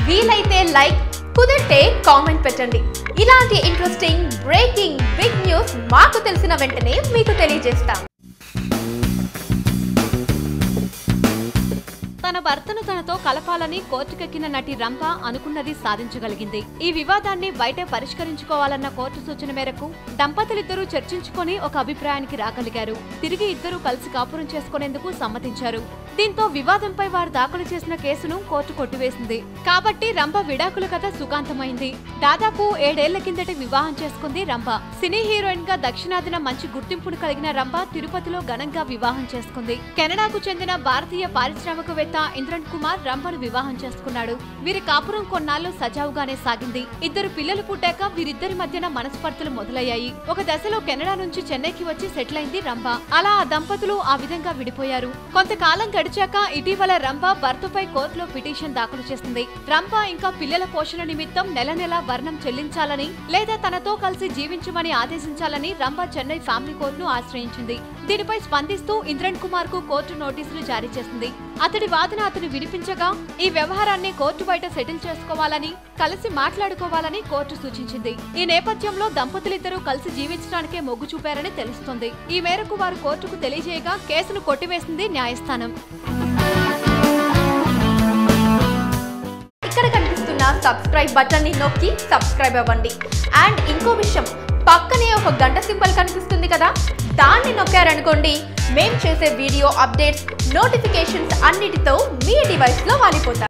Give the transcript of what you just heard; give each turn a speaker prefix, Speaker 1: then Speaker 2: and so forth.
Speaker 1: వీలైతే లైక్, కుదిరితే కామెంట్ పెట్టండి. ఇలాంటి ఇంట్రెస్టింగ్ బ్రేకింగ్ బిగ్ న్యూస్ మాకు తెలిసిన వెంటనే మీకు తెలియజేస్తాం.
Speaker 2: తన భర్తను తనతో కలపాలని కోర్టుకెక్కిన నటి రంభ అనుకున్నది సాధించగలిగింది. ఈ వివాదాన్ని బయటే పరిష్కరించుకోవాలన్న కోర్టు సూచన మేరకు దంపతులిద్దరూ చర్చించుకొని ఒక అభిప్రాయానికి రాగలిగారు. తిరిగి ఇద్దరూ కలిసి కాపురం చేసుకునేందుకు సమ్మతించారు. దీంతో వివాదంపై వారు దాఖలు చేసిన కేసును కోర్టు కొట్టివేసింది. కాబట్టి రంభ విడాకుల కథ సుఖాంతమైంది. దాదాపు 7 ఏళ్ల కిందట వివాహం చేసుకుంది రంభ. సినీ హీరోయిన్ గా దక్షిణాదిన మంచి గుర్తింపును కలిగిన రంభ తిరుపతిలో ఘనంగా వివాహం చేసుకుంది. కెనడాకు చెందిన భారతీయ పారిశ్రామికవేత్త ఇంద్రన్ కుమార్ రంభను వివాహం చేసుకున్నాడు. వీరి కాపురం కొన్నాళ్లు సజావుగానే సాగింది. 2 పిల్లలు పుట్టాక వీరిద్దరి మధ్యన మనస్పర్ధలు మొదలయ్యాయి. ఒక దశలో కెనడా నుంచి చెన్నైకి వచ్చి సెటిల్ అయింది రంభ. అలా ఆ దంపతులు ఆ విధంగా విడిపోయారు. కొంతకాలం గడిచాక ఇటీవల రంభ భర్తపై కోర్టులో పిటిషన్ దాఖలు చేసింది. రంభ ఇంకా పిల్లల పోషణ నిమిత్తం నెల నెలా వర్ణం చెల్లించాలని లేదా తనతో కలిసి జీవించమని ఆదేశించాలని రంభ చెన్నై ఫ్యామిలీ కోర్టును ఆశ్రయించింది. దీనిపై స్పందిస్తూ ఇంద్రన్ కుమార్ కు కోర్టు నోటీసులు జారీ చేసింది. అతడి వాదన అతను వినిపించగా ఈ వ్యవహారాన్ని కోర్టు బయట సెటిల్ చేసుకోవాలని, కలిసి మాట్లాడుకోవాలని కోర్టు సూచించింది. ఈ నేపథ్యంలో దంపతులిద్దరూ కలిసి జీవించడానికే మొగ్గు చూపారని తెలుస్తోంది. ఈ మేరకు వారు కోర్టుకు తెలియజేయగా కేసును కొట్టివేసింది న్యాయస్థానం.
Speaker 1: ఇక్కడ కనిపిస్తున్న సబ్స్క్రైబ్ బటన్ ని నొక్కి సబ్స్క్రైబ్ అవ్వండి. అండ్ ఇంకో విషయం, పక్కనే ఒక గంట సింబల్ కనిపిస్తుంది కదా, దాన్ని నొక్కారనుకోండి మేము చేసే వీడియో అప్డేట్స్, నోటిఫికేషన్స్ అన్నిటితో మీ డివైస్ లో వాలిపోతాయి.